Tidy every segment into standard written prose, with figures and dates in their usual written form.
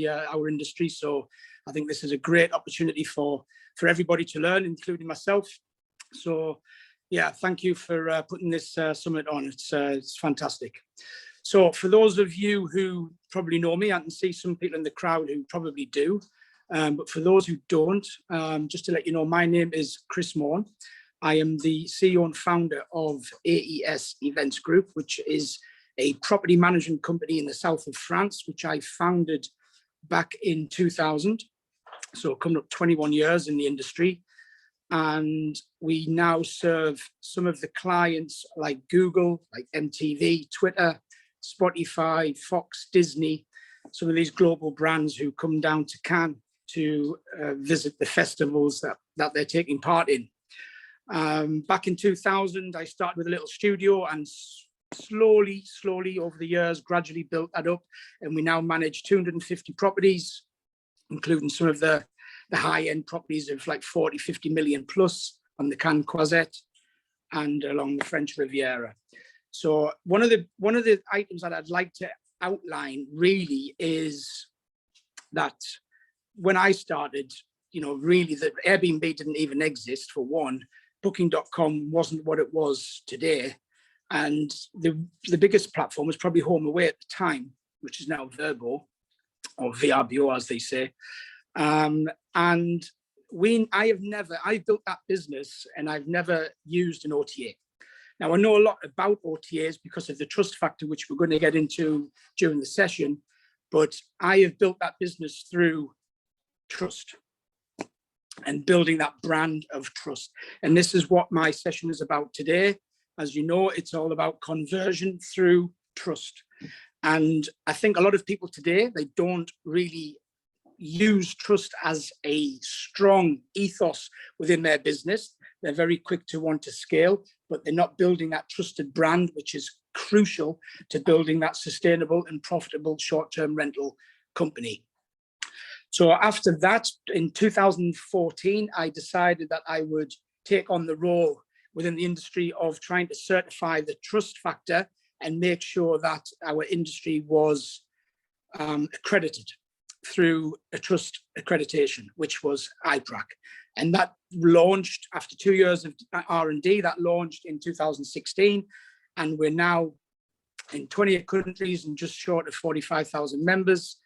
our industry. So I think this is a great opportunity for everybody to learn, including myself. So yeah, thank you for putting this summit on. It's fantastic. So for those of you who probably know me, I can see some people in the crowd who probably do. But for those who don't, just to let you know, my name is Chris Morn. I am the CEO and founder of AES Events Group, which is a property management company in the south of France, which I founded back in 2000. So coming up 21 years in the industry. And we now serve some of the clients like Google, like MTV, Twitter, Spotify, Fox, Disney, some of these global brands who come down to Cannes to visit the festivals that they're taking part in. Back in 2000, I started with a little studio and slowly over the years, gradually built that up. And we now manage 250 properties, including some of the high-end properties of like 40, 50 million plus on the Cannes Croisette and along the French Riviera. So one of the items that I'd like to outline really is that when I started, really the Airbnb didn't even exist for one. Booking.com wasn't what it was today. And the biggest platform was probably HomeAway at the time, which is now Vrbo, or VRBO as they say. And I built that business and I've never used an OTA. Now I know a lot about OTAs because of the trust factor, which we're going to get into during the session, but I have built that business through trust and building that brand of trust. And this is what my session is about today. As you know, it's all about conversion through trust. And I think a lot of people today, they don't really use trust as a strong ethos within their business. They're very quick to want to scale, but they're not building that trusted brand, which is crucial to building that sustainable and profitable short-term rental company. So after that, in 2014, I decided that I would take on the role within the industry of trying to certify the trust factor and make sure that our industry was accredited through a trust accreditation, which was iPRAC. And that launched after 2 years of R&D, that launched in 2016. And we're now in 28 countries and just short of 45,000 members.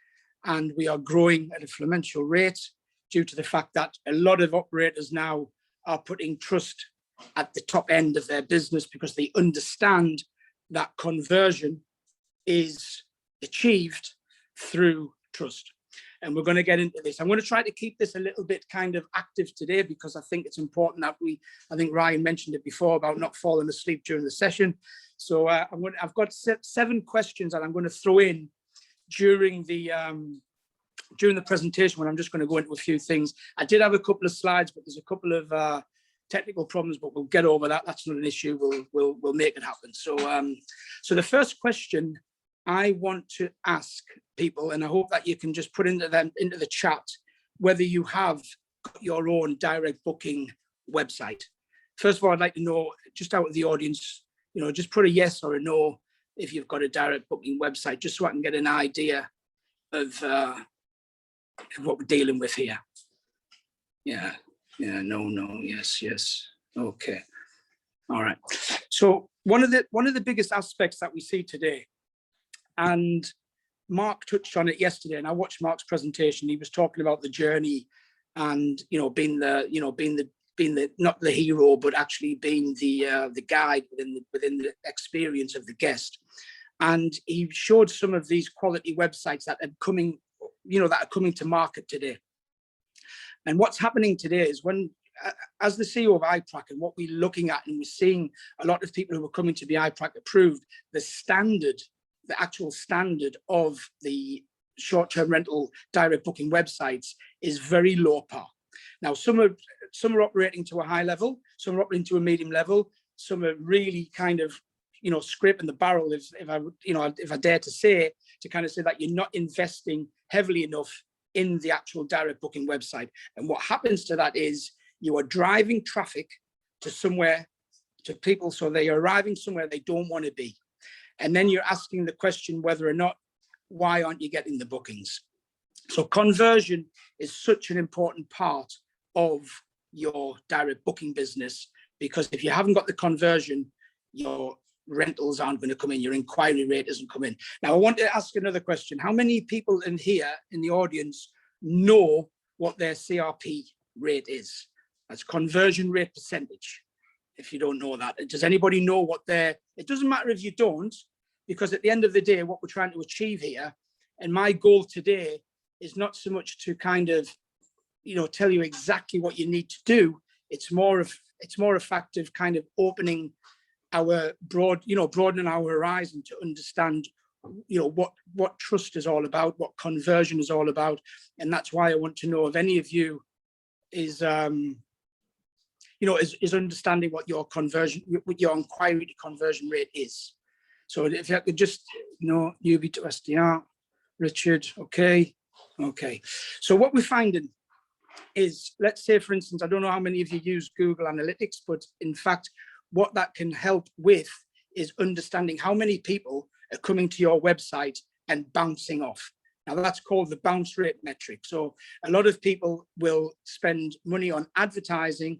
And we are growing at a exponential rate due to the fact that a lot of operators now are putting trust at the top end of their business because they understand that conversion is achieved through trust. And we're going to get into this. I'm going to try to keep this a little bit kind of active today because I think it's important that I think Ryan mentioned it before about not falling asleep during the session. So I've got 7 questions that I'm going to throw in during the presentation when I'm just going to go into a few things. I did have a couple of slides, but there's a couple of technical problems, but we'll get over that. That's not an issue. We'll make it happen. So so the first question I want to ask people, and I hope that you can just put into the chat, whether you have your own direct booking website. First of all, I'd like to know, just out of the audience, just put a yes or a no if you've got a direct booking website, just so I can get an idea of what we're dealing with here. Yeah, no, yes. Okay, all right. So one of the biggest aspects that we see today, and Mark touched on it yesterday, and I watched Mark's presentation. He was talking about the journey, and being the not the hero, but actually being the guide within the experience of the guest. And he showed some of these quality websites that are coming, that are coming to market today. And what's happening today is as the CEO of iPRAC, and what we're looking at, and we're seeing a lot of people who are coming to be iPRAC approved, the actual standard of the short-term rental direct booking websites is very low par. Now, some are operating to a high level, some are operating to a medium level, some are really kind of, scraping the barrel, if I dare to say, to kind of say that you're not investing heavily enough in the actual direct booking website. And what happens to that is you are driving traffic to people, so they are arriving somewhere they don't want to be. And then you're asking the question whether or not, why aren't you getting the bookings? So conversion is such an important part of your direct booking business, because if you haven't got the conversion, your rentals aren't going to come in, your inquiry rate doesn't come in. Now, I want to ask another question. How many people in here in the audience know what their CRP rate is? That's conversion rate percentage. If you don't know that, does anybody know what their, it doesn't matter if you don't, because at the end of the day, what we're trying to achieve here, and my goal today is not so much to kind of, you know, tell you exactly what you need to do. It's more a fact of kind of opening our broadening our horizon to understand, you know, what trust is all about, what conversion is all about. And that's why I want to know if any of you is, you know, is understanding what your conversion, what your inquiry to conversion rate is. So if I could just, you know, UB to SDR, Richard, okay. So what we're finding is, let's say, for instance, I don't know how many of you use Google Analytics, but in fact, what that can help with is understanding how many people are coming to your website and bouncing off. Now, that's called the bounce rate metric. So a lot of people will spend money on advertising,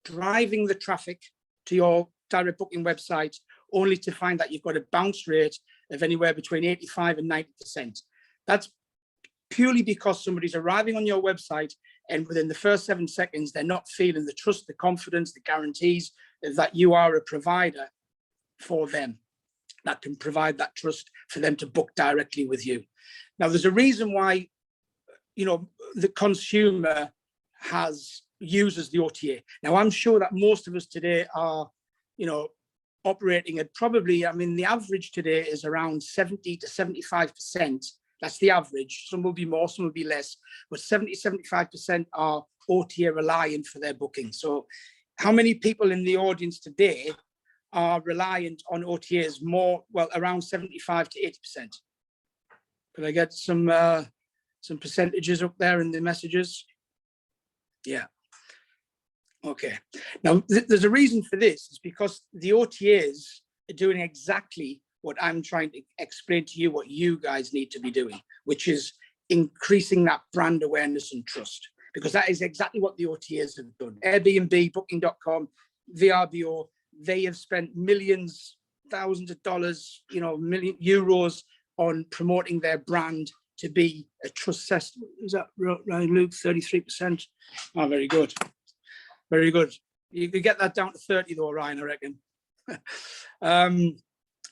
driving the traffic to your direct booking website, only to find that you've got a bounce rate of anywhere between 85 and 90%. That's purely because somebody's arriving on your website and within the first 7 seconds, they're not feeling the trust, the confidence, the guarantees that you are a provider for them that can provide that trust for them to book directly with you. Now, there's a reason why, you know, the consumer uses the OTA. Now, I'm sure that most of us today are, you know, operating at probably, I mean, the average today is around 70 to 75%. That's the average. Some will be more, some will be less, but 70, 75% are OTA reliant for their booking. So how many people in the audience today are reliant on OTAs more, well, around 75 to 80%? Could I get some percentages up there in the messages? Yeah. Okay. Now, there's a reason for this. It's because the OTAs are doing exactly what I'm trying to explain to you, what you guys need to be doing, which is increasing that brand awareness and trust, because that is exactly what the OTAs have done. Airbnb, Booking.com, VRBO, they have spent millions, thousands of dollars, you know, million euros on promoting their brand to be a trust test. Is that right, Luke? 33%. Oh, very good. Very good. You could get that down to 30 though, Ryan, I reckon.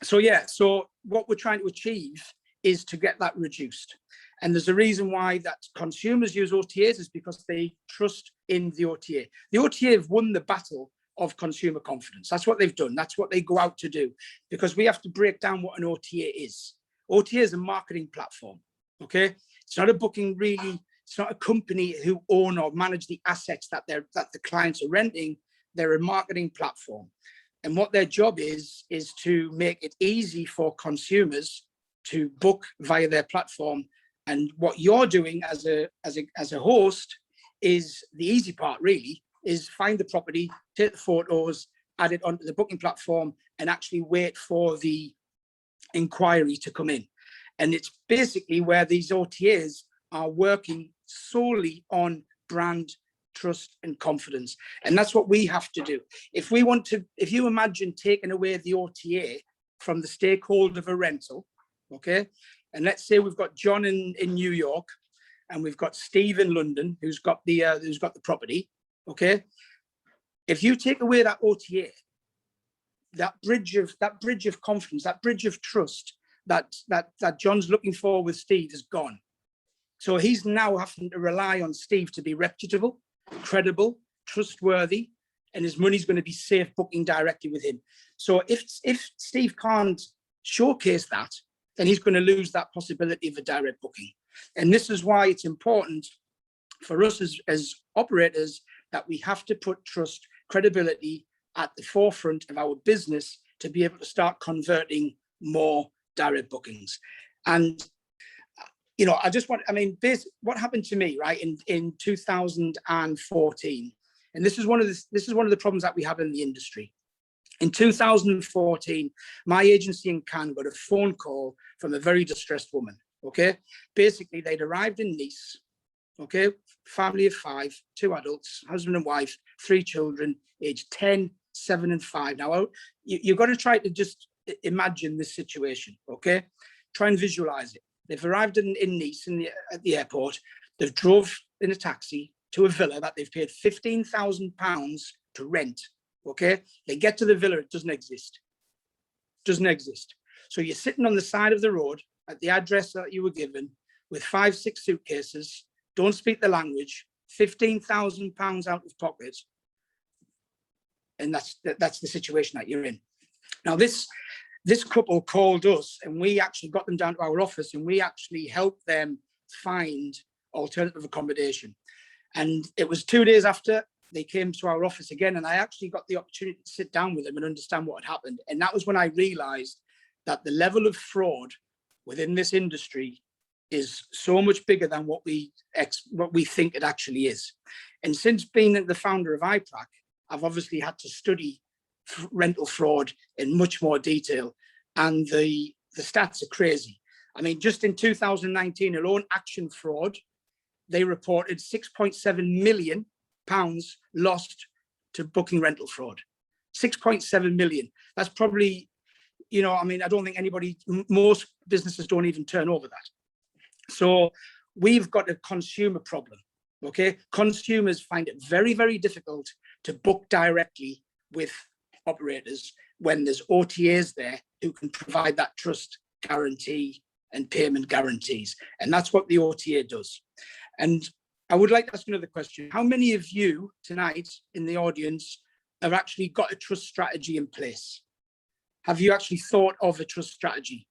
So yeah, so what we're trying to achieve is to get that reduced. And there's a reason why that consumers use OTAs is because they trust in the OTA. The OTA have won the battle of consumer confidence. That's what they've done. That's what they go out to do, because we have to break down what an OTA is. OTA is a marketing platform, okay? It's not a booking really. It's not a company who own or manage the assets that the clients are renting. They're a marketing platform. And what their job is to make it easy for consumers to book via their platform. And what you're doing as a host is the easy part, really, is find the property, take the photos, add it onto the booking platform, and actually wait for the inquiry to come in. And it's basically where these OTAs are working solely on brand trust and confidence. And that's what we have to do. If you imagine taking away the OTA from the stakeholder of a rental, okay, and let's say we've got John in New York and we've got Steve in London who's got the property, okay, if you take away that OTA, that bridge of confidence, that bridge of trust that John's looking for with Steve is gone. So he's now having to rely on Steve to be reputable, credible, trustworthy, and his money's going to be safe booking directly with him. So if Steve can't showcase that, then he's going to lose that possibility of a direct booking. And this is why it's important for us as operators that we have to put trust, credibility at the forefront of our business to be able to start converting more direct bookings. And you know, what happened to me, right, in 2014, and this is one of the problems that we have in the industry. In 2014, my agency in Cannes got a phone call from a very distressed woman. okay? Basically, they'd arrived in Nice, okay? Family of 5, 2 adults, husband and wife, 3 children, aged 10, 7 and 5. Now, you've got to try to just imagine this situation, okay? Try and visualize it. They've arrived in Nice at the airport. They've drove in a taxi to a villa that they've paid £15,000 to rent, okay? They get to the villa, it doesn't exist. Doesn't exist. So you're sitting on the side of the road at the address that you were given with 5, 6 suitcases, don't speak the language, £15,000 out of pocket. And that's the situation that you're in. Now, this couple called us and we actually got them down to our office and we actually helped them find alternative accommodation. And it was 2 days after they came to our office again, and I actually got the opportunity to sit down with them and understand what had happened. And that was when I realized that the level of fraud within this industry is so much bigger than what we think it actually is. And since being the founder of iPRAC, I've obviously had to study rental fraud in much more detail, and the stats are crazy. I mean, just in 2019 alone, Action Fraud, they reported £6.7 million lost to booking rental fraud. 6.7 million. That's probably, you know, I mean, I don't think most businesses don't even turn over that. So we've got a consumer problem, okay? Consumers find it very, very difficult to book directly with operators when there's OTAs there who can provide that trust guarantee and payment guarantees. And that's what the OTA does. And I would like to ask another question. How many of you tonight in the audience have actually got a trust strategy in place? Have you actually thought of a trust strategy?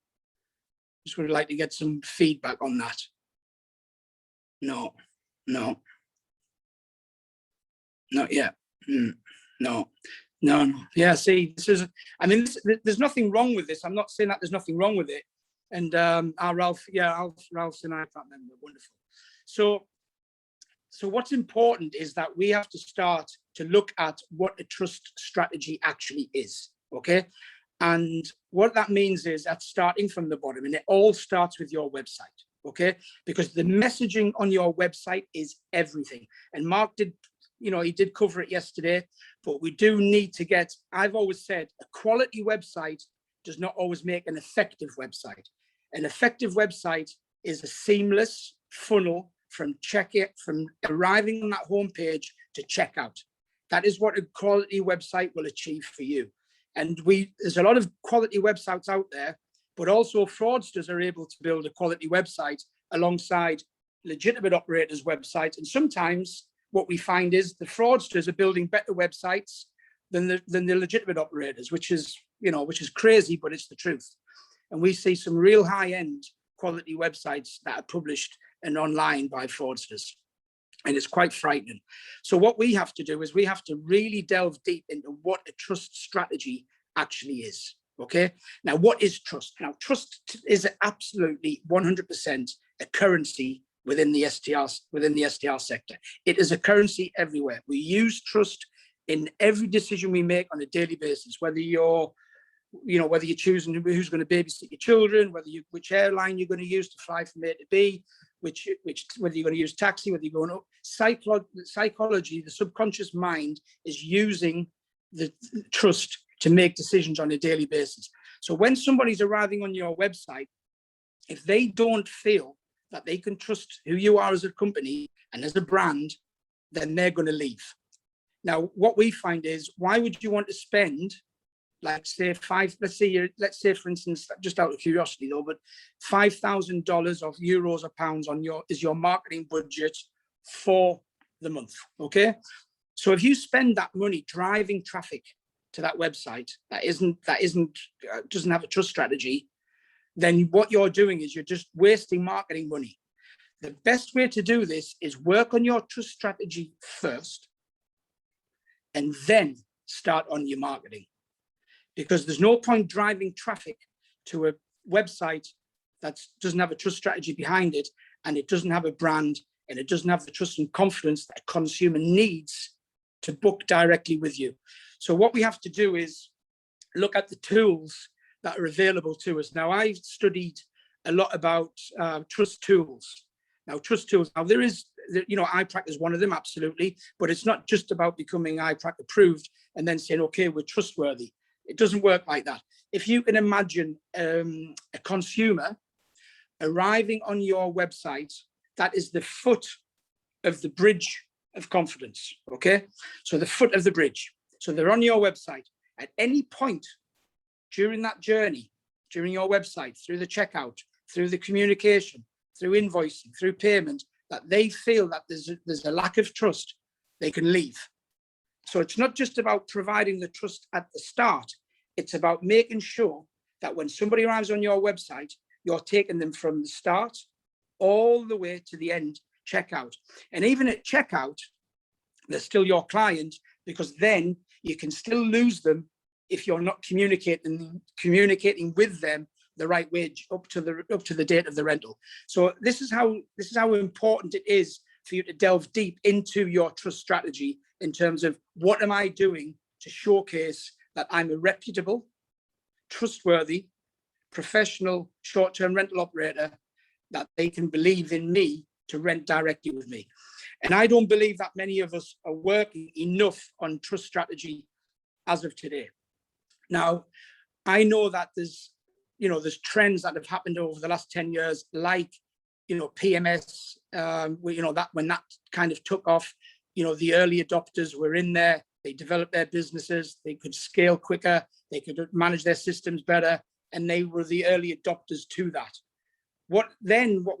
Just would like to get some feedback on that. No, not yet. No. Yeah, see, there's nothing wrong with this. I'm not saying that there's nothing wrong with it. And Ralph's an iPRAC member, wonderful. So what's important is that we have to start to look at what a trust strategy actually is, okay? And what that means is that's starting from the bottom, and it all starts with your website, okay? Because the messaging on your website is everything. And Mark did, you know, he did cover it yesterday, but we do need to get, I've always said, a quality website does not always make an effective website. An effective website is a seamless funnel from arriving on that homepage to checkout. That is what a quality website will achieve for you. And there's a lot of quality websites out there, but also fraudsters are able to build a quality website alongside legitimate operators' websites. And sometimes what we find is the fraudsters are building better websites than the legitimate operators, which is crazy, but it's the truth. And we see some real high-end quality websites that are published and online by fraudsters. And it's quite frightening. So what we have to do is we have to really delve deep into what a trust strategy actually is. Okay. Now, what is trust? Now, trust is absolutely 100% a currency within the STR sector. It is a currency everywhere. We use trust in every decision we make on a daily basis, whether you're choosing who's going to babysit your children, which airline you're going to use to fly from A to B, whether you're going to use taxi, whether you're going to psychology, the subconscious mind is using the trust to make decisions on a daily basis. So when somebody's arriving on your website, if they don't feel that they can trust who you are as a company and as a brand, then they're going to leave. Now, what we find is, why would you want to spend, like, say, let's say, for instance, just out of curiosity though, but $5,000 of euros or pounds is your marketing budget for the month, okay? So if you spend that money driving traffic to that website that doesn't have a trust strategy, then what you're doing is you're just wasting marketing money. The best way to do this is work on your trust strategy first, and then start on your marketing. Because there's no point driving traffic to a website that doesn't have a trust strategy behind it, and it doesn't have a brand, and it doesn't have the trust and confidence that a consumer needs to book directly with you. So what we have to do is look at the tools that are available to us. Now, I've studied a lot about trust tools. Now, trust tools, now there is, you know, iPRAC is one of them, absolutely, but it's not just about becoming iPRAC approved and then saying, okay, we're trustworthy. It doesn't work like that. If you can imagine a consumer arriving on your website, that is the foot of the bridge of confidence, okay? So the foot of the bridge. So they're on your website. At any point during that journey, during your website, through the checkout, through the communication, through invoicing, through payment, that they feel that there's a lack of trust, they can leave. So it's not just about providing the trust at the start, it's about making sure that when somebody arrives on your website, you're taking them from the start all the way to the end checkout. And even at checkout, they're still your client, because then you can still lose them if you're not communicating with them the right way up to the date of the rental. So this is how important it is for you to delve deep into your trust strategy in terms of what am I doing to showcase that I'm a reputable, trustworthy, professional short-term rental operator, that they can believe in me to rent directly with me. And I don't believe that many of us are working enough on trust strategy as of today. Now, I know that there's trends that have happened over the last 10 years, like, you know, PMS, that when that kind of took off, you know, the early adopters were in there, they developed their businesses, they could scale quicker, they could manage their systems better, and they were the early adopters to that. What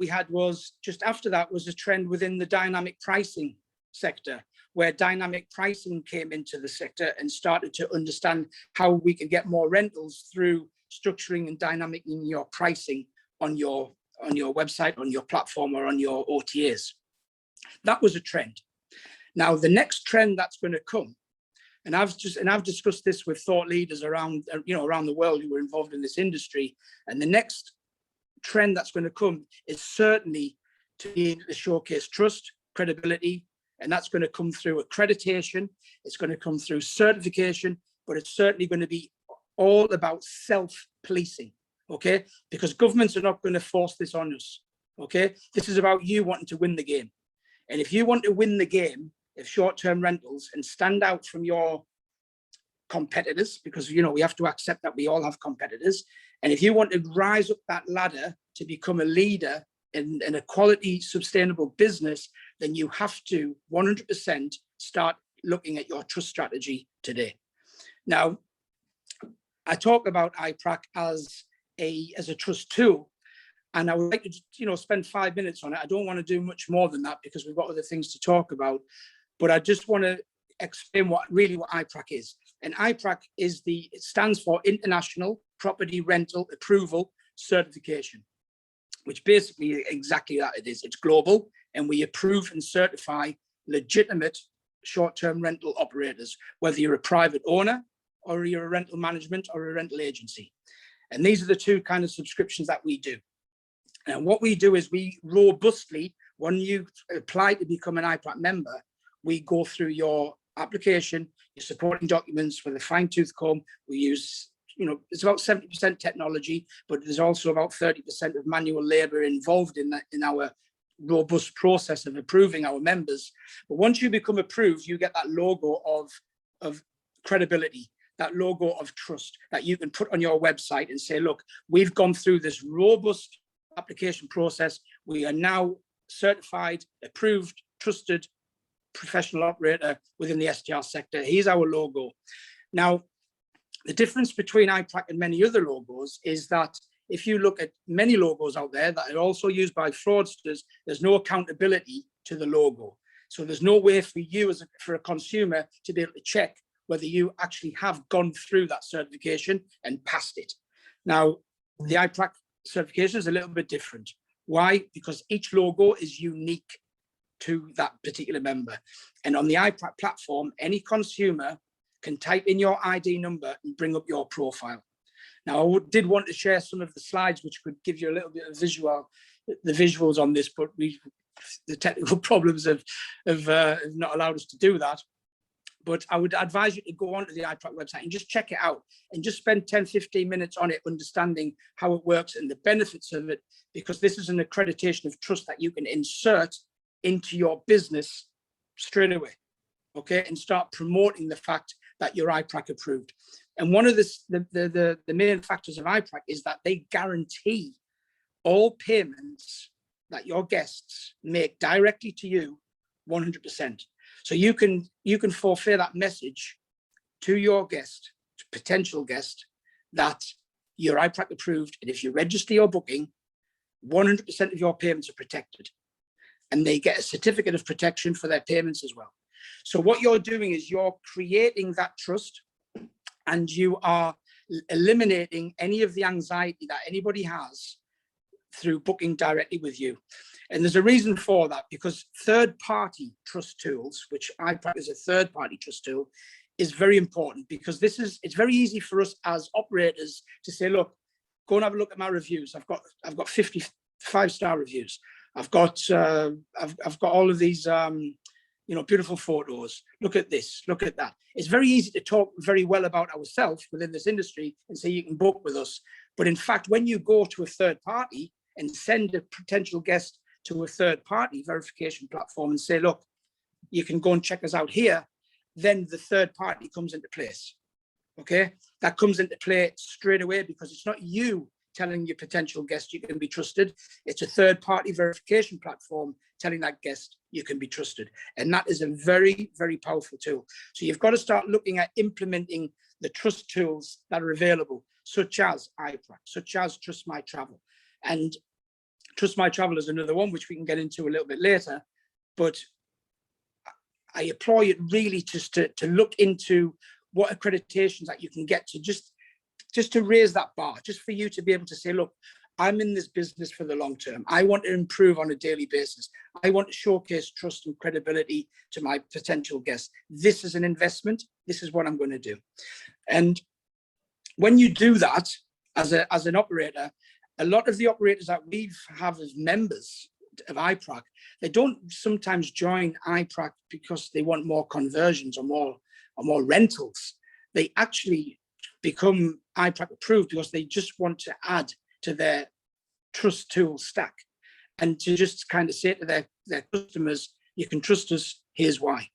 we had was, just after that, was a trend within the dynamic pricing sector, where dynamic pricing came into the sector and started to understand how we could get more rentals through structuring and dynamicing your pricing on your website, on your platform, or on your OTAs. That was a trend. Now, the next trend that's going to come, and I've discussed this with thought leaders around the world who were involved in this industry, and the next trend that's going to come is certainly to be able to showcase trust, credibility, and that's going to come through accreditation, it's going to come through certification, but it's certainly going to be all about self-policing, okay? Because governments are not going to force this on us, okay? This is about you wanting to win the game. And if you want to win the game of short-term rentals and stand out from your competitors, because, you know, we have to accept that we all have competitors, and if you want to rise up that ladder to become a leader in a quality, sustainable business, then you have to 100% start looking at your trust strategy today. Now, I talk about iPRAC as a trust tool, and I would like to, you know, spend 5 minutes on it. I don't want to do much more than that because we've got other things to talk about, but I just want to explain what iPRAC is. And iPRAC it stands for International Property Rental Approval Certification, which basically exactly that it is. It's global, and we approve and certify legitimate short-term rental operators, whether you're a private owner or you're a rental management or a rental agency. And these are the two kind of subscriptions that we do. And what we do is we robustly, when you apply to become an iPRAC member, we go through your application, your supporting documents with a fine-tooth comb. We use, you know, it's about 70% technology, but there's also about 30% of manual labor involved in that, in our robust process of approving our members. But once you become approved, you get that logo of credibility, that logo of trust that you can put on your website and say, look, we've gone through this robust application process. We are now certified, approved, trusted professional operator within the STR sector. Here's our logo. Now, the difference between iPRAC and many other logos is that if you look at many logos out there that are also used by fraudsters, there's no accountability to the logo. So there's no way for you for a consumer to be able to check whether you actually have gone through that certification and passed it. Now, the iPRAC certification is a little bit different. Why? Because each logo is unique to that particular member. And on the iPRAC platform, any consumer can type in your ID number and bring up your profile. Now, I did want to share some of the slides which could give you a little bit of the visuals on this, but the technical problems have not allowed us to do that. but I would advise you to go onto the iPRAC website and just check it out and just spend 10, 15 minutes on it, understanding how it works and the benefits of it, because this is an accreditation of trust that you can insert into your business straight away, okay, and start promoting the fact that you're iPRAC approved. And one of the main factors of iPRAC is that they guarantee all payments that your guests make directly to you 100%. So you can fulfill that message to your guest, potential guest, that you're iPRAC approved, and if you register your booking, 100% of your payments are protected, and they get a certificate of protection for their payments as well. So what you're doing is you're creating that trust, and you are eliminating any of the anxiety that anybody has through booking directly with you. And there's a reason for that, because third-party trust tools, which iPRAC is a third-party trust tool, is very important, because it's very easy for us as operators to say, look, go and have a look at my reviews. I've got 50 5-star reviews. I've got all of these beautiful photos. Look at this, look at that. It's very easy to talk very well about ourselves within this industry and say you can book with us. But in fact, when you go to a third party and send a potential guest to a third party verification platform and say, look, you can go and check us out here, then the third party comes into place. Okay, that comes into play straight away, because it's not you telling your potential guest you can be trusted. It's a third party verification platform telling that guest you can be trusted. And that is a very, very powerful tool. So you've got to start looking at implementing the trust tools that are available, such as iPRAC, such as Trust My Travel. And Trust My Travel is another one, which we can get into a little bit later. But I implore you really just to look into what accreditations that you can get to just to raise that bar, just for you to be able to say, look, I'm in this business for the long term. I want to improve on a daily basis. I want to showcase trust and credibility to my potential guests. This is an investment. This is what I'm going to do. And when you do that as an operator, a lot of the operators that we have as members of iPRAC, they don't sometimes join iPRAC because they want more conversions or more rentals. They actually become iPRAC approved because they just want to add to their trust tool stack, and to just kind of say to their customers, you can trust us, here's why.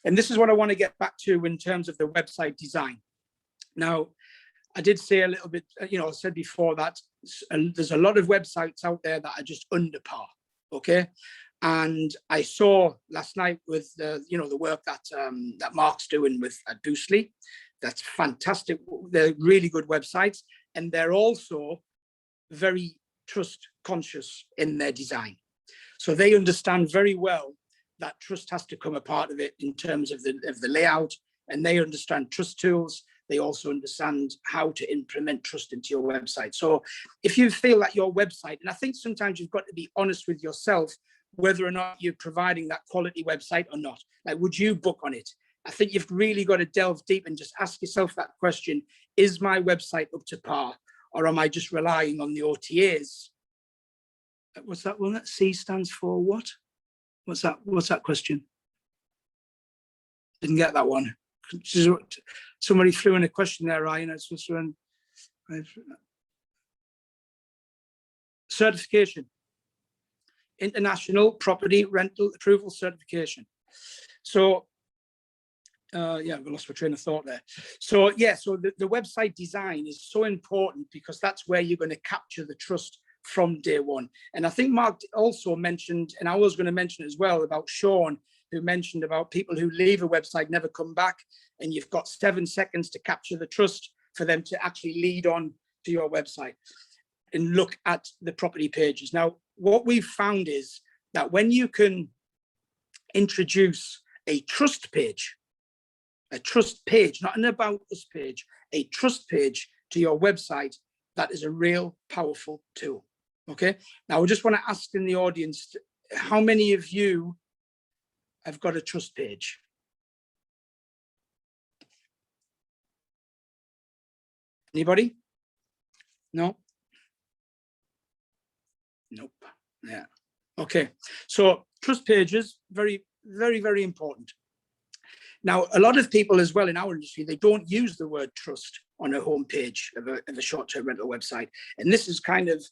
And this is what I want to get back to in terms of the website design. Now, I did say a little bit, I said before that there's a lot of websites out there that are just under par, okay? And I saw last night with the work that Mark's doing with at Boostly. That's fantastic. They're really good websites, and they're also very trust conscious in their design. So they understand very well that trust has to come a part of it in terms of the layout, and they understand trust tools. They also understand how to implement trust into your website. So if you feel that your website, and I think sometimes you've got to be honest with yourself, whether or not you're providing that quality website or not. Like, would you book on it? I think you've really got to delve deep and just ask yourself that question. Is my website up to par, or am I just relying on the OTAs? What's that one? That C stands for what? What's that question? Didn't get that one. Somebody threw in a question there, Ryan. Certification. International Property Rental Approval Certification. So, yeah, I lost my train of thought there. So, yeah, so the website design is so important, because that's where you're going to capture the trust from day one. And I think Mark also mentioned, and I was going to mention as well, about Sean, who mentioned about people who leave a website, never come back, and you've got 7 seconds to capture the trust for them to actually lead on to your website and look at the property pages. Now, what we've found is that when you can introduce a trust page, not an about us page, a trust page to your website, that is a real powerful tool. Okay. Now, I just want to ask in the audience, how many of you have got a trust page? Anybody? No? Nope. Yeah. Okay. So trust pages, very, very, very important. Now, a lot of people as well in our industry, they don't use the word trust on a homepage of a short-term rental website. And this is kind of,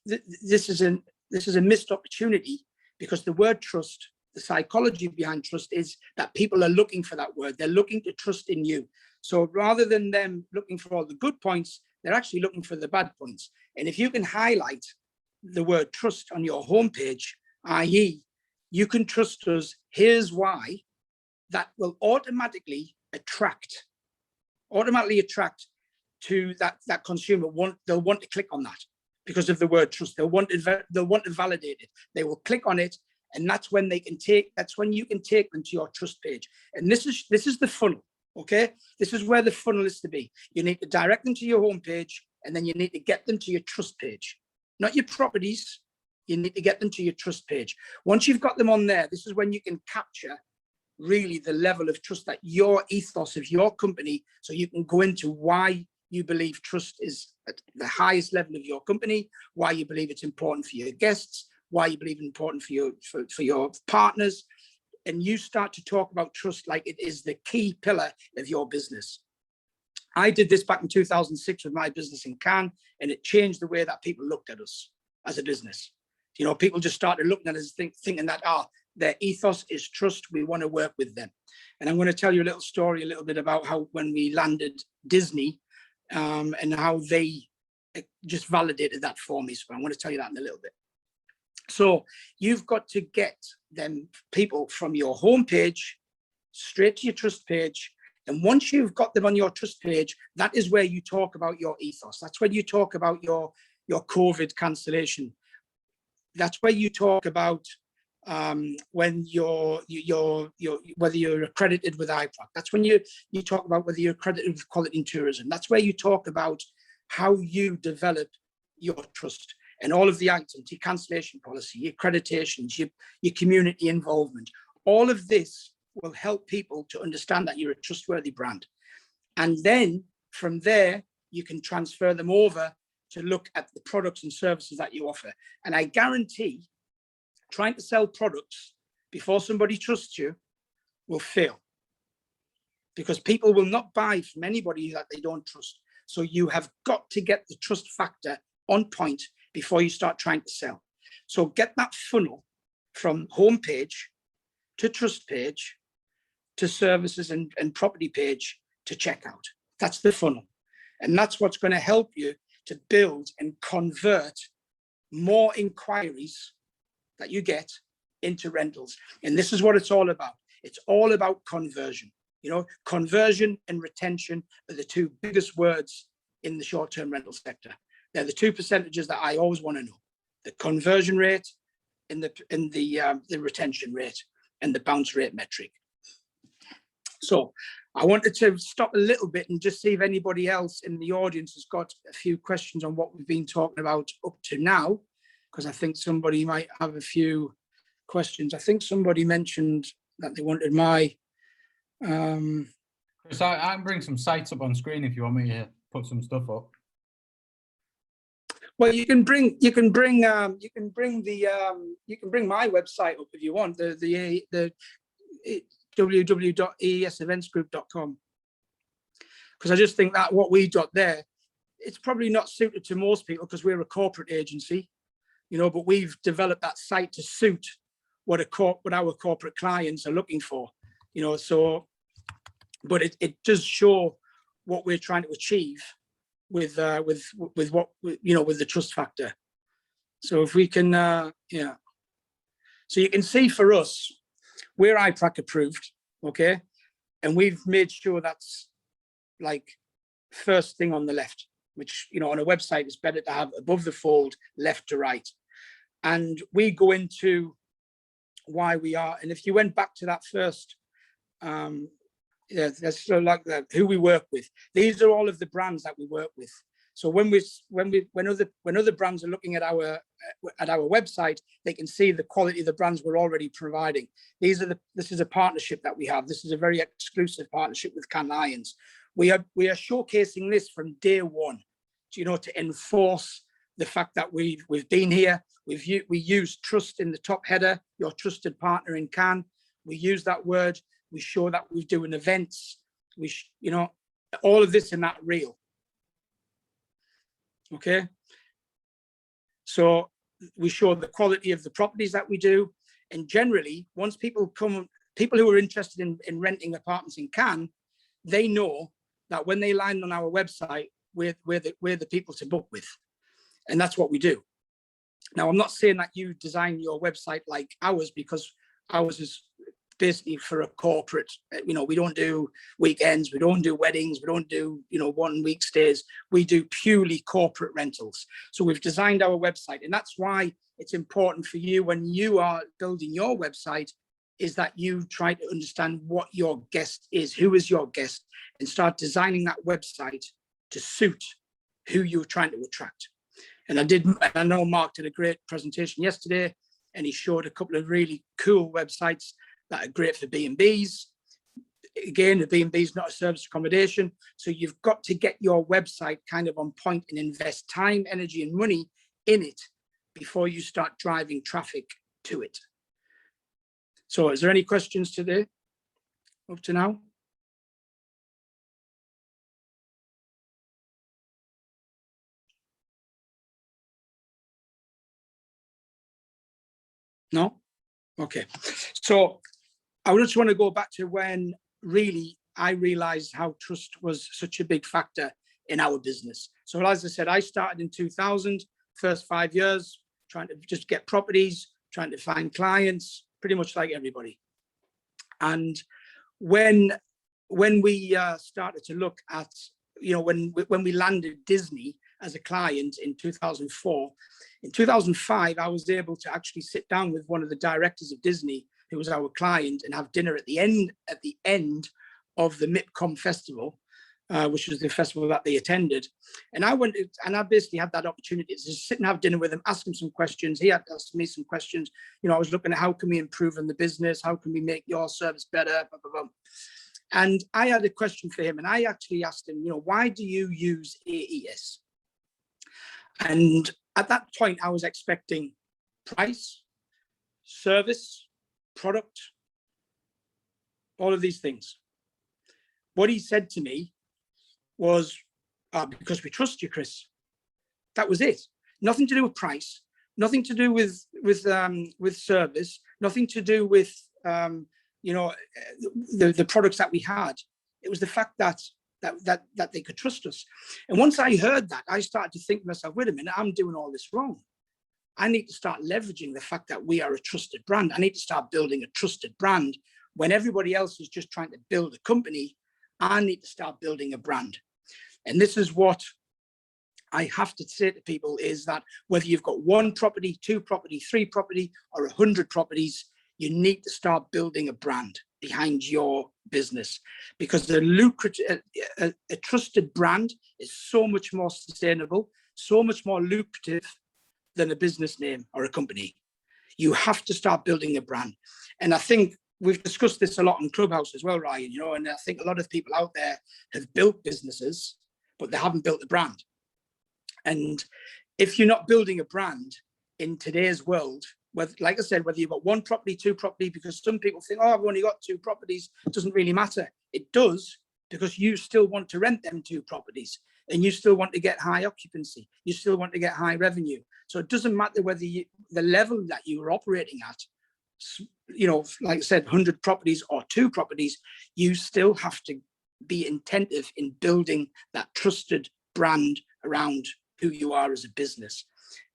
this is a missed opportunity, because the word trust, the psychology behind trust is that people are looking for that word. They're looking to trust in you. So rather than them looking for all the good points, they're actually looking for the bad points. And if you can highlight the word trust on your homepage, i.e., you can trust us, here's why, that will automatically attract to that consumer. They'll want to click on that because of the word trust. They'll want to validate it. They will click on it, and that's when you can take them to your trust page. And this is the funnel. Okay, this is where the funnel is to be. You need to direct them to your homepage, and then you need to get them to your trust page, not your properties. You need to get them to your trust page. Once you've got them on there, this is when you can capture really the level of trust that your ethos of your company, so you can go into why you believe trust is at the highest level of your company, why you believe it's important for your guests, why you believe it's important for your partners. And you start to talk about trust like it is the key pillar of your business. I did this back in 2006 with my business in Cannes, and it changed the way that people looked at us as a business. You know, people just started looking at us thinking that, their ethos is trust, we want to work with them. And I'm going to tell you a little story, a little bit about how when we landed Disney and how they just validated that for me. So I'm going to tell you that in a little bit. So you've got to get them people from your homepage straight to your trust page. And once you've got them on your trust page, that is where you talk about your ethos. That's when you talk about your COVID cancellation. That's where you talk about when whether you're accredited with iPRAC. That's when you talk about whether you're accredited with quality in tourism. That's where you talk about how you develop your trust and all of the items, your cancellation policy, your accreditations, your community involvement. All of this will help people to understand that you're a trustworthy brand. And then from there, you can transfer them over to look at the products and services that you offer. And I guarantee trying to sell products before somebody trusts you will fail, because people will not buy from anybody that they don't trust. So you have got to get the trust factor on point before you start trying to sell. So get that funnel from homepage to trust page to services and property page to checkout. That's the funnel. And that's what's going to help you to build and convert more inquiries that you get into rentals. And this is what it's all about. It's all about conversion. You know, conversion and retention are the two biggest words in the short-term rental sector. They're the two percentages that I always want to know: the conversion rate and the retention rate and the bounce rate metric. So I wanted to stop a little bit and just see if anybody else in the audience has got a few questions on what we've been talking about up to now, because I think somebody might have a few questions. I think somebody mentioned that they wanted my... Chris, I can bring some sites up on screen if you want me to put some stuff up. Well, you can bring my website up if you want, the www.eeseventsgroup.com, because I just think that what we got there, it's probably not suited to most people because we're a corporate agency, you know, but we've developed that site to suit what our corporate clients are looking for, you know. So, but it does show what we're trying to achieve with what, you know, with the trust factor. So if we can, yeah. So you can see for us, we're iPRAC approved, okay? And we've made sure that's like first thing on the left, which, you know, on a website is better to have above the fold, left to right. And we go into why we are. And if you went back to that first, yeah, that's so like that, who we work with. These are all of the brands that we work with. So when other brands are looking at our website, they can see the quality of the brands we're already providing. This is a partnership that we have. This is a very exclusive partnership with Cannes Lions. We are showcasing this from day one, you know, to enforce the fact that we've been here. We use trust in the top header, your trusted partner in Cannes. We use that word. We show that we're doing events. You know, all of this in that reel. Okay. So we show the quality of the properties that we do. And generally, once people who are interested in renting apartments in Cannes, they know that when they land on our website, we're the people to book with. And that's what we do. Now, I'm not saying that you design your website like ours, because ours is basically for a corporate. You know, we don't do weekends, we don't do weddings, we don't do, you know, 1 week stays. We do purely corporate rentals. So we've designed our website, and that's why it's important for you when you are building your website, is that you try to understand what your guest is, who is your guest, and start designing that website to suit who you're trying to attract. And I know Mark did a great presentation yesterday, and he showed a couple of really cool websites that are great for B&Bs. Again, the B&B is not a service accommodation. So you've got to get your website kind of on point and invest time, energy, and money in it before you start driving traffic to it. So is there any questions today up to now? No? Okay. So I just want to go back to when really I realized how trust was such a big factor in our business. So as I said, I started in 2000, first 5 years, trying to just get properties, trying to find clients, pretty much like everybody. And when we started to look at, you know, when we landed Disney as a client in 2004, in 2005, I was able to actually sit down with one of the directors of Disney, who was our client, and have dinner at the end of the MIPCOM festival, which was the festival that they attended. And I went, and I basically had that opportunity to just sit and have dinner with him, ask him some questions. He had asked me some questions. You know, I was looking at how can we improve on the business? How can we make your service better? Blah, blah, blah. And I had a question for him, and I actually asked him, you know, why do you use AES? And at that point, I was expecting price, service, product, all of these things. What he said to me was, because we trust you, Chris. That was it. Nothing to do with price, nothing to do with service, nothing to do with you know, the products that we had. It was the fact that they could trust us. And once I heard that, I started to think to myself, wait a minute, I'm doing all this wrong. I need to start leveraging the fact that we are a trusted brand. I need to start building a trusted brand. When everybody else is just trying to build a company, I need to start building a brand. And this is what I have to say to people, is that whether you've got 1 property, 2 property, 3 property, or 100 properties, you need to start building a brand behind your business, because a trusted brand is so much more sustainable, so much more lucrative than a business name or a company. You have to start building a brand. And I think we've discussed this a lot in Clubhouse as well, Ryan, you know, and I think a lot of people out there have built businesses, but they haven't built a brand. And if you're not building a brand in today's world, like I said, whether you've got 1 property, 2 property, because some people think, oh, I've only got 2 properties, it doesn't really matter. It does, because you still want to rent them 2 properties, and you still want to get high occupancy. You still want to get high revenue. So it doesn't matter whether the level that you are operating at, you know, like I said, 100 properties or 2 properties, you still have to be attentive in building that trusted brand around who you are as a business.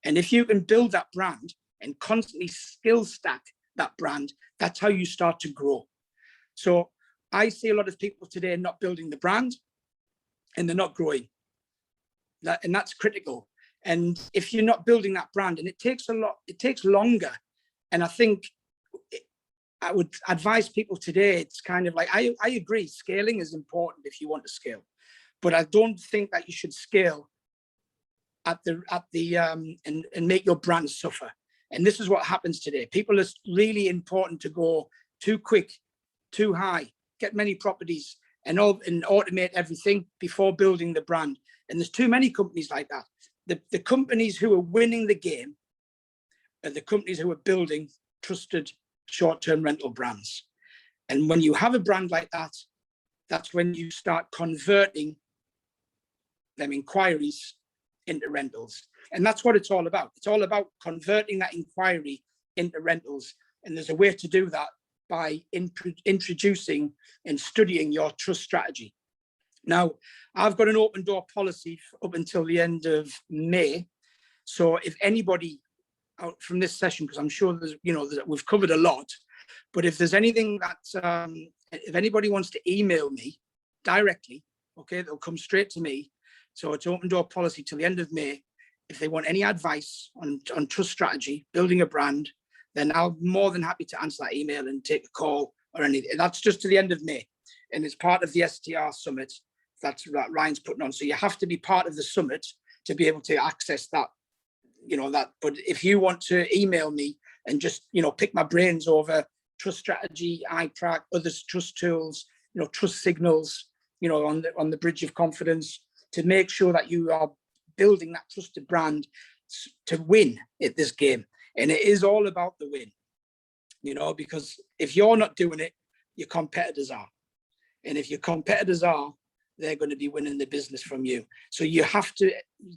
And if you can build that brand and constantly skill stack that brand, that's how you start to grow. So I see a lot of people today not building the brand, and they're not growing. And that's critical. And if you're not building that brand, and it takes longer. And I think I would advise people today, it's kind of like, I agree, scaling is important if you want to scale, but I don't think that you should scale and make your brand suffer. And this is what happens today. People, it's really important to go too quick, too high, get many properties, and automate everything before building the brand. And there's too many companies like that. The companies who are winning the game are the companies who are building trusted short-term rental brands. And when you have a brand like that, that's when you start converting them inquiries into rentals. And that's what it's all about. It's all about converting that inquiry into rentals. And there's a way to do that by introducing and studying your trust strategy. Now, I've got an open door policy up until the end of May. So if anybody out from this session, because I'm sure there's, we've covered a lot, but if there's anything that, if anybody wants to email me directly, okay, they'll come straight to me. So it's open door policy till the end of May. If they want any advice on trust strategy, building a brand, then I'm more than happy to answer that email and take a call or anything. That's just to the end of May. And it's part of the STR summit that Ryan's putting on. So you have to be part of the summit to be able to access that, but if you want to email me and just, pick my brains over trust strategy, iPRAC, other trust tools, trust signals, on the bridge of confidence, to make sure that you are building that trusted brand to win at this game. And it is all about the win, because if you're not doing it, your competitors are. And if your competitors are, they're going to be winning the business from you. So you have to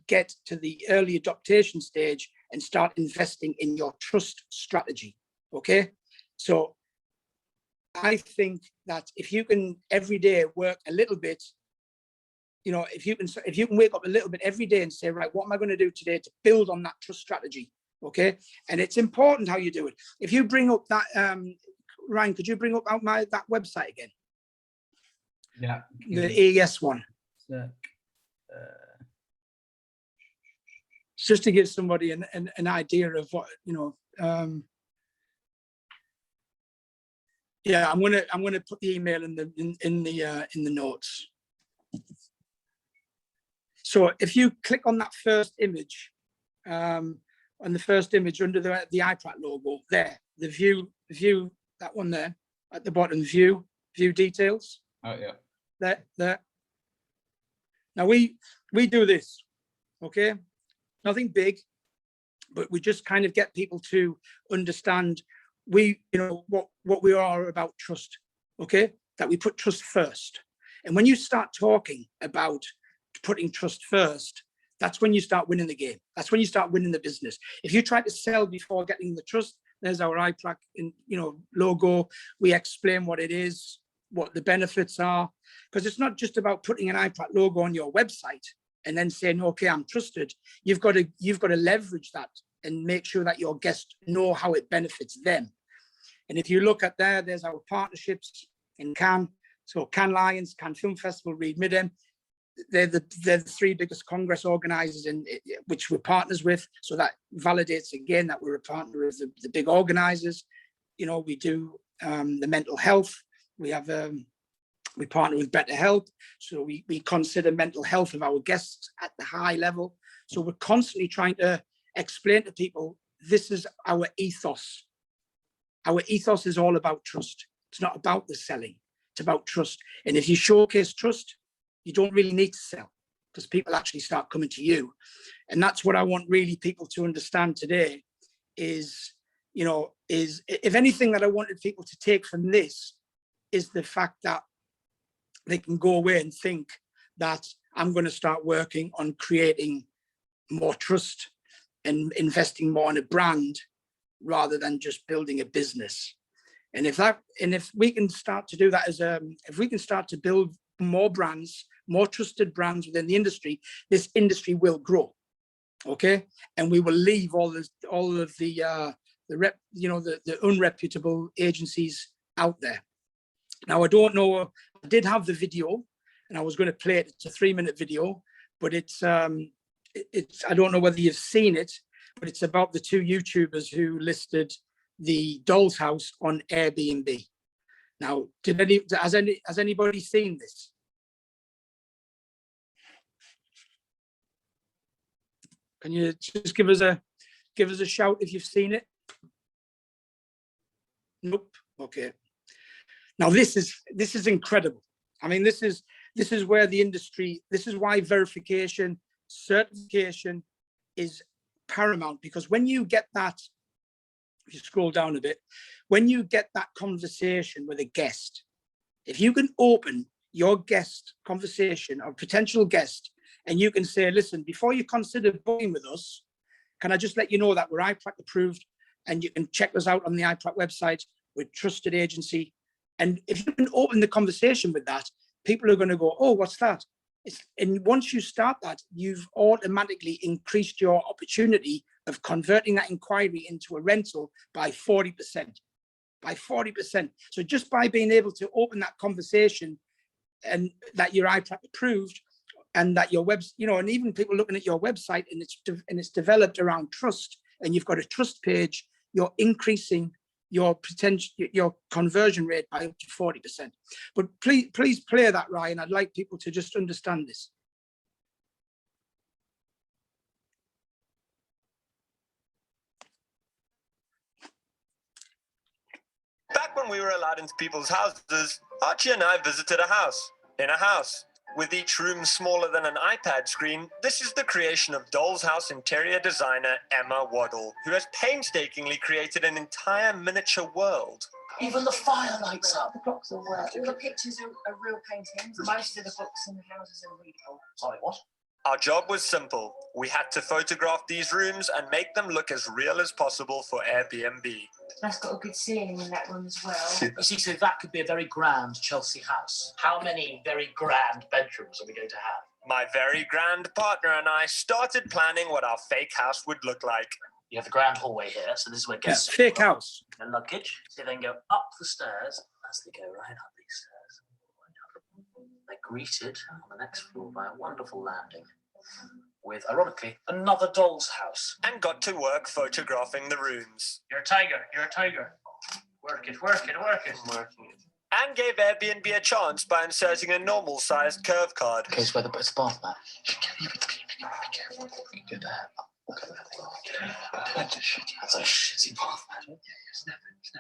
get to the early adaptation stage and start investing in your trust strategy. Okay. So I think that if you can every day work a little bit, if you can wake up a little bit every day and say, right, what am I going to do today to build on that trust strategy? Okay. And it's important how you do it. If you bring up that, Ryan, could you bring up that website again? Yeah. The AES one. Just to give somebody an idea of what, yeah, I'm gonna put the email in the notes. So if you click on that first image, under the iPRAC logo there, the view, that one there at the bottom, view details. Oh yeah. There. Now we do this, okay? Nothing big, but we just kind of get people to understand what we are about trust, okay? That we put trust first. And when you start talking about putting trust first, that's when you start winning the game. That's when you start winning the business. If you try to sell before getting the trust, there's our iPRAC logo. We explain what it is, what the benefits are, because it's not just about putting an iPRAC logo on your website and then saying, okay, I'm trusted. You've got to leverage that and make sure that your guests know how it benefits them. And if you look at there's our partnerships in Cannes. So Cannes Lions, Cannes Film Festival, Reed Midham. They're the three biggest Congress organizers which we're partners with. So that validates again that we're a partner of the big organizers. We do the mental health. We partner with Better Help. So we consider mental health of our guests at the high level. So we're constantly trying to explain to people, this is our ethos. Our ethos is all about trust. It's not about the selling. It's about trust. And if you showcase trust, you don't really need to sell, because people actually start coming to you. And that's what I want really people to understand today is if anything that I wanted people to take from this is the fact that they can go away and think that I'm going to start working on creating more trust and investing more in a brand rather than just building a business. And if we can start to do that if we can start to build more brands, more trusted brands within the industry, this industry will grow. Okay. And we will leave all of the unreputable agencies out there. Now, I don't know, I did have the video and I was going to play it. It's a 3-minute video, but it's I don't know whether you've seen it, but it's about the two YouTubers who listed the doll's house on Airbnb. Now, has anybody seen this? Can you just give us a shout if you've seen it? Nope. Okay. Now this is incredible. I mean, this is where the industry. This is why verification, certification is paramount, because when you get that if you scroll down a bit, when you get that conversation with a guest, if you can open your guest conversation or potential guest, and you can say, listen, before you consider booking with us, can I just let you know that we're iPRAC approved, and you can check us out on the iPRAC website with trusted agency. And if you can open the conversation with that, people are going to go, oh, what's that? And once you start that, you've automatically increased your opportunity of converting that inquiry into a rental by 40%. By 40%. So just by being able to open that conversation and that you're iPRAC approved, and that your web, you know, and even people looking at your website and it's developed around trust, and you've got a trust page, you're increasing your potential, your conversion rate by up to 40%. But please play that, Ryan. I'd like people to just understand this. Back when we were allowed into people's houses, Archie and I visited a house. In a house. With each room smaller than an iPad screen, this is the creation of Doll's House interior designer Emma Waddle, who has painstakingly created an entire miniature world. Even the fire lights up. The blocks all work. All the pictures are real paintings. Most of the books in the houses are real. Sorry, what? Our job was simple. We had to photograph these rooms and make them look as real as possible for Airbnb. That's got a good ceiling in that room as well. You see, so that could be a very grand Chelsea house. How many very grand bedrooms are we going to have? My very grand partner and I started planning what our fake house would look like. You have the grand hallway here, so this is where guests fake house. Their luggage. So they then go up the stairs as they go right up these stairs. They're greeted on the next floor by a wonderful landing with, ironically, another doll's house. And got to work photographing the rooms. You're a tiger. You're a tiger. Work it, work it, work it. I'm working it. And gave Airbnb a chance by inserting a normal-sized curve card. Okay, so where the bath mat. Be careful. Go there. That's a shitty bath mat. Yeah, snap it.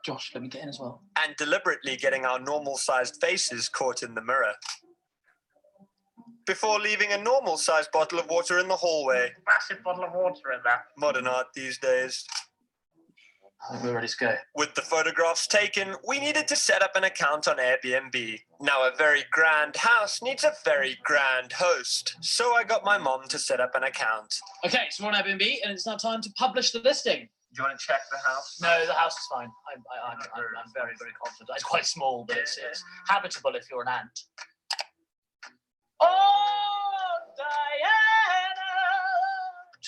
Josh, let me get in as well. And deliberately getting our normal-sized faces caught in the mirror. Before leaving a normal-sized bottle of water in the hallway. Massive bottle of water in there. Modern art these days. I think we're ready to go. With the photographs taken, we needed to set up an account on Airbnb. Now, a very grand house needs a very grand host. So I got my mom to set up an account. Okay, so we're on Airbnb, and it's now time to publish the listing. Do you want to check the house? No, the house is fine. I'm very, very confident. It's quite small, but it's habitable if you're an ant. Oh,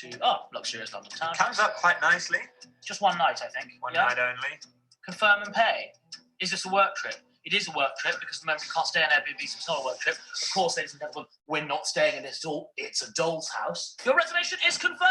Diana! Luxurious London town. Comes up quite nicely. Just one night, I think. One night only. Confirm and pay. Is this a work trip? It is a work trip because the moment you can't stay in Airbnb, so it's not a work trip. Of course, ladies and gentlemen, we're not staying in this at all. It's a doll's house. Your reservation is confirmed!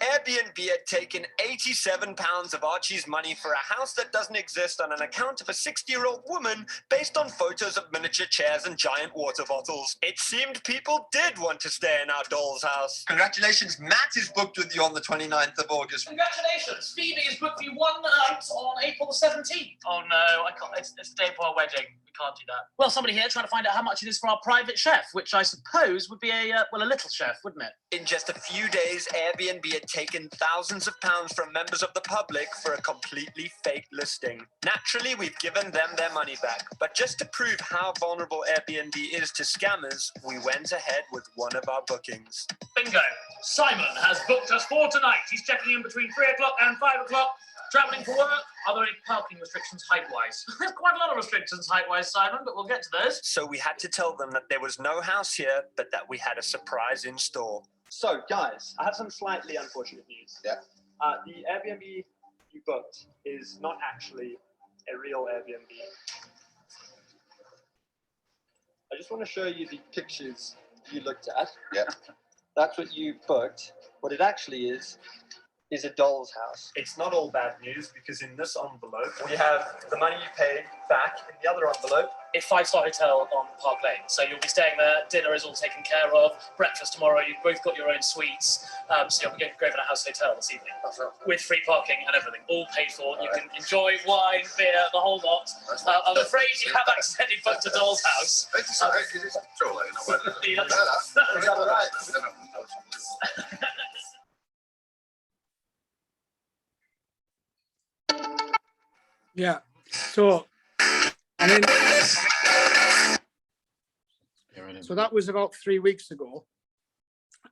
Airbnb had taken £87 of Archie's money for a house that doesn't exist on an account of a 60-year-old woman based on photos of miniature chairs and giant water bottles. It seemed people did want to stay in our doll's house. Congratulations, Matt is booked with you on the 29th of August. Congratulations! Phoebe is booked for you one night on April the 17th. Oh no, I can't. It's the day of our wedding. We can't do that. Well, somebody here trying to find out how much it is for our private chef, which I suppose would be a little chef, wouldn't it? In just a few days, Airbnb had taken thousands of pounds from members of the public for a completely fake listing. Naturally, we've given them their money back, but just to prove how vulnerable Airbnb is to scammers, we went ahead with one of our bookings. Bingo! Simon has booked us for tonight. He's checking in between 3 o'clock and 5 o'clock. Travelling for work. Are there any parking restrictions height-wise? There's quite a lot of restrictions height-wise, Simon, but we'll get to those. So we had to tell them that there was no house here, but that we had a surprise in store. So, guys, I have some slightly unfortunate news. Yeah. The Airbnb you booked is not actually a real Airbnb. I just want to show you the pictures you looked at. Yeah. That's what you booked. What it actually is a doll's house. It's not all bad news because in this envelope, we have the money you paid back. In the other envelope, It's 5-star hotel on Park Lane, so you'll be staying there. Dinner is all taken care of. Breakfast tomorrow. You've both got your own suites, so you'll be going to Grosvenor House Hotel this evening with free parking and everything, all paid for. You can enjoy wine, beer, the whole lot. I'm afraid you have accidentally booked a doll's house. is that all right? Yeah. So, and then, so that was about 3 weeks ago.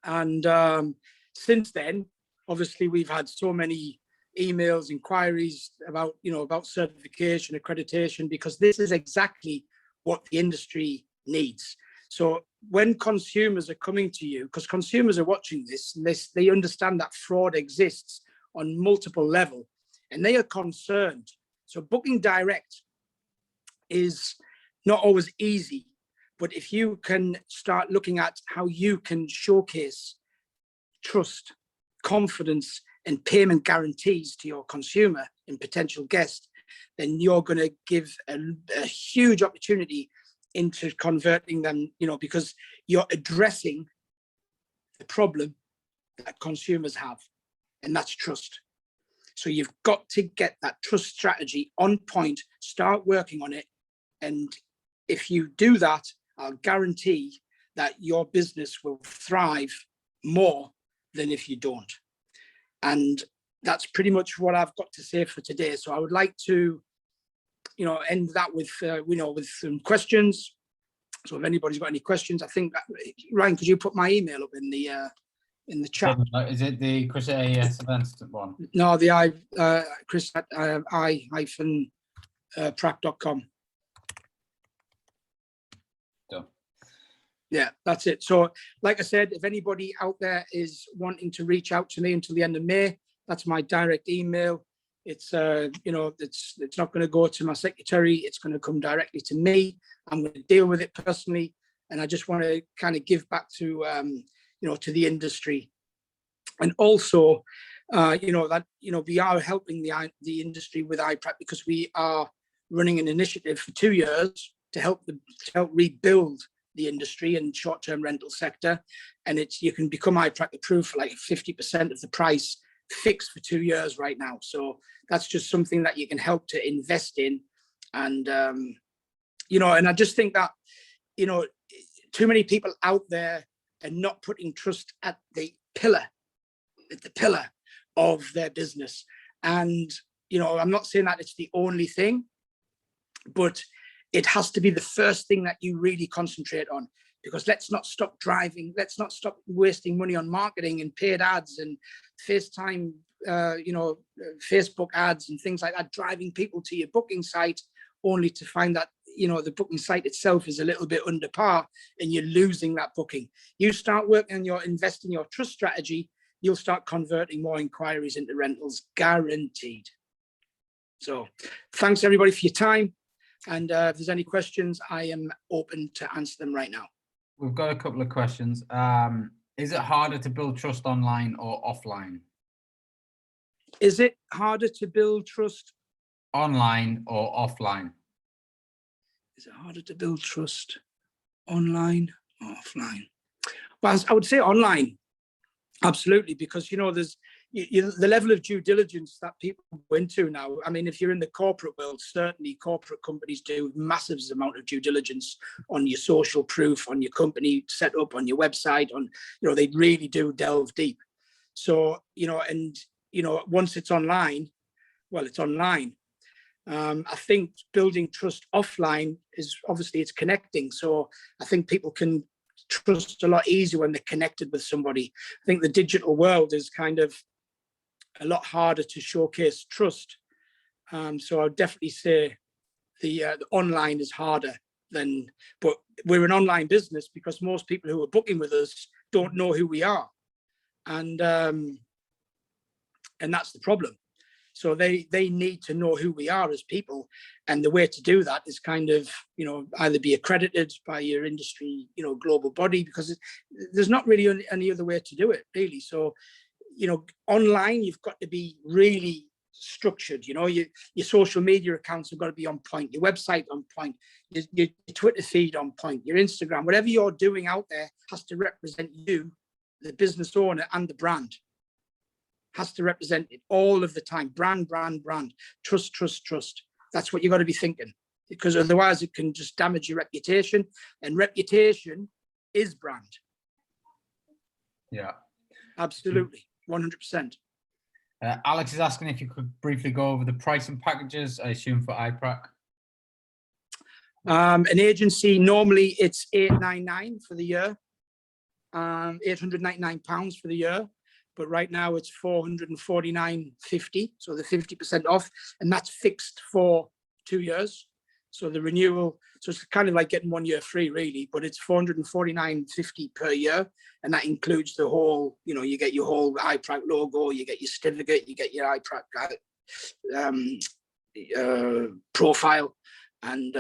And since then, obviously, we've had so many emails, inquiries about, about certification, accreditation, because this is exactly what the industry needs. So when consumers are coming to you, because consumers are watching this, and they understand that fraud exists on multiple levels, and they are concerned. So booking direct is not always easy, but if you can start looking at how you can showcase trust, confidence, and payment guarantees to your consumer and potential guest, then you're going to give a huge opportunity into converting them, because you're addressing the problem that consumers have, and that's trust. So you've got to get that trust strategy on point, start working on it. And if you do that, I'll guarantee that your business will thrive more than if you don't. And that's pretty much what I've got to say for today. So I would like to, end that with, with some questions. So if anybody's got any questions, I think, Ryan, could you put my email up in the chat? Is it the Chris at AES events one? No, the Chris at i-prac.com. Yeah, that's it. So like I said, if anybody out there is wanting to reach out to me until the end of May, that's my direct email. It's it's not going to go to my secretary. It's going to come directly to me. I'm going to deal with it personally, and I just want to kind of give back to to the industry. And also that we are helping the industry with iPRAC, because we are running an initiative for 2 years to help rebuild the industry and short-term rental sector. And you can become iPRAC approved for like 50% of the price, fixed for 2 years right now. So that's just something that you can help to invest in. And and I just think that too many people out there are not putting trust at the pillar of their business. And I'm not saying that it's the only thing, but it has to be the first thing that you really concentrate on. Because let's not stop driving. Let's not stop wasting money on marketing and paid ads and FaceTime, Facebook ads and things like that, driving people to your booking site only to find that, the booking site itself is a little bit under par and you're losing that booking. You start working on investing your trust strategy, you'll start converting more inquiries into rentals, guaranteed. So thanks everybody for your time. And if there's any questions, I am open to answer them right now. We've got a couple of questions. Is it harder to build trust online or offline? Is it harder to build trust online or offline? Is it harder to build trust online or offline? Well, I would say online, absolutely, because there's the level of due diligence that people go into now. I mean, if you're in the corporate world, certainly corporate companies do massive amount of due diligence on your social proof, on your company setup, on your website, on, they really do delve deep. So, once it's online, well, it's online. I think building trust offline is obviously it's connecting. So I think people can trust a lot easier when they're connected with somebody. I think the digital world is kind of a lot harder to showcase trust. So I would definitely say the online is harder but we're an online business because most people who are booking with us don't know who we are. And that's the problem. So they need to know who we are as people. And the way to do that is kind of, either be accredited by your industry, global body, because there's not really any other way to do it, really. So, online, you've got to be really structured. Your social media accounts have got to be on point, your website on point, your Twitter feed on point, your Instagram, whatever you're doing out there has to represent you, the business owner, and the brand. Has to represent it all of the time. Brand, trust. That's what you got to be thinking, because otherwise it can just damage your reputation, and reputation is brand. Yeah, absolutely, 100%. Alex is asking if you could briefly go over the pricing packages, I assume for iPRAC. An agency, normally it's £899 for the year, £899 for the year, but right now it's £449.50, so the 50% off, and that's fixed for 2 years. So the renewal, so it's kind of like getting 1 year free, really, but it's £449.50 per year, and that includes the whole, you know, you get your whole iPRAC logo, you get your certificate, you get your iPRAC profile. And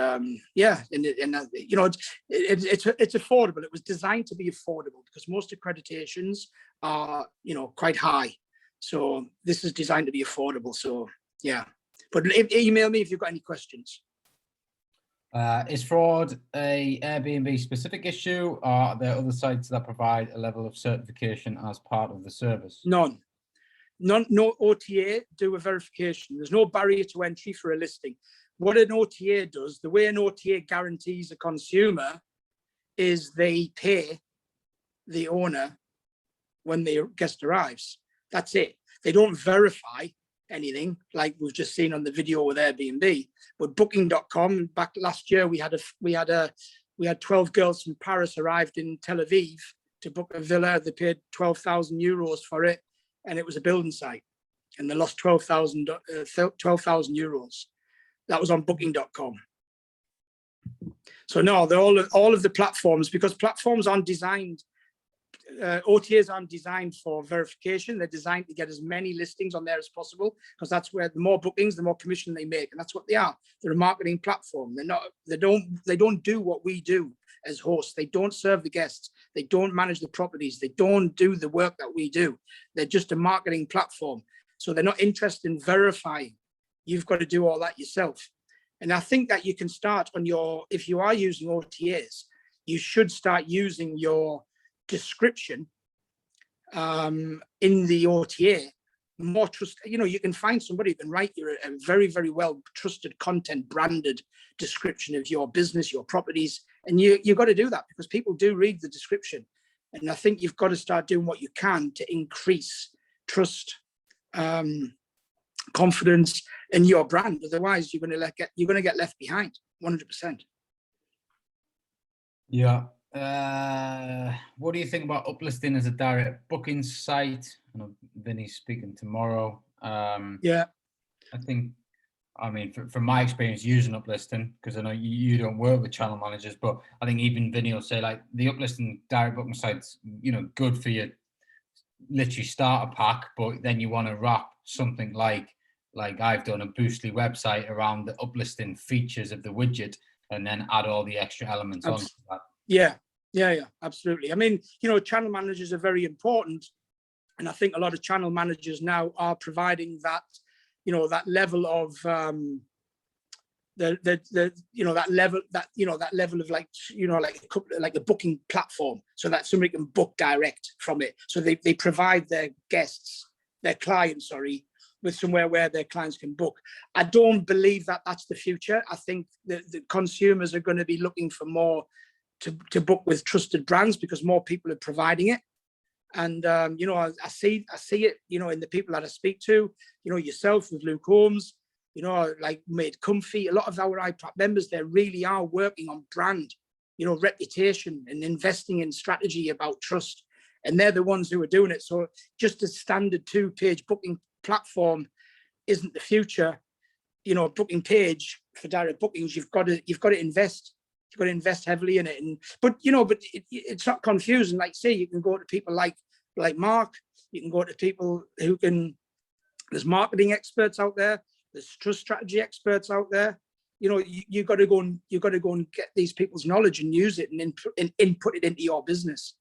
yeah, and you know, it's affordable. It was designed to be affordable because most accreditations are, you know, quite high. So this is designed to be affordable. So yeah, but email me if you've got any questions. Is fraud a Airbnb specific issue, or are there other sites that provide a level of certification as part of the service? None. No OTA do a verification. There's no barrier to entry for a listing. What an OTA does, the way an OTA guarantees a consumer is they pay the owner when the guest arrives. That's it. They don't verify anything like we've just seen on the video with Airbnb. But Booking.com, back last year, we had 12 girls from Paris arrived in Tel Aviv to book a villa. They paid €12,000 for it, and it was a building site, and they lost 12,000 euros. That was on Booking.com. So no, they're all of the platforms, because platforms aren't designed, OTAs aren't designed for verification. They're designed to get as many listings on there as possible, because that's where the more bookings, the more commission they make, and that's what they are. They're a marketing platform. They're not. They don't do what we do as hosts. They don't serve the guests. They don't manage the properties. They don't do the work that we do. They're just a marketing platform. So they're not interested in verifying. You've got to do all that yourself. And I think that you can start on if you are using OTAs, you should start using your description in the OTA. More trust, you know, you can find somebody who can write you a very, very well trusted content branded description of your business, your properties. And you've got to do that because people do read the description. And I think you've got to start doing what you can to increase trust, confidence in your brand. Otherwise, you're going to get left behind 100%. Yeah. What do you think about uplisting as a direct booking site? I know Vinny's speaking tomorrow. Yeah. I mean, from my experience using uplisting, because I know you don't work with channel managers, but I think even Vinny will say like the uplisting direct booking sites, you know, good for your literally starter pack, but then you want to wrap something like I've done, a Boostly website around the uplisting features of the widget, and then add all the extra elements onto that. Yeah, absolutely. I mean, you know, channel managers are very important, and I think a lot of channel managers now are providing that, you know, that level of that level of like a booking platform, so that somebody can book direct from it. So they provide their clients, with somewhere where their clients can book. I don't believe that that's the future. I think that the consumers are going to be looking for more to book with trusted brands, because more people are providing it. And you know, I see it, you know, in the people that I speak to, you know, yourself with Luke Holmes, you know, like Made Comfy. A lot of our iPRAC members, they really are working on brand, you know, reputation, and investing in strategy about trust. And they're the ones who are doing it. So just a standard 2-page booking platform isn't the future. You know, booking page for direct bookings, you've got to invest. You've got to invest heavily in it. But it's not confusing. Like, say, you can go to people like Mark. You can go to people who can. There's marketing experts out there. There's trust strategy experts out there. You know, you got to go and get these people's knowledge and use it and input it into your business.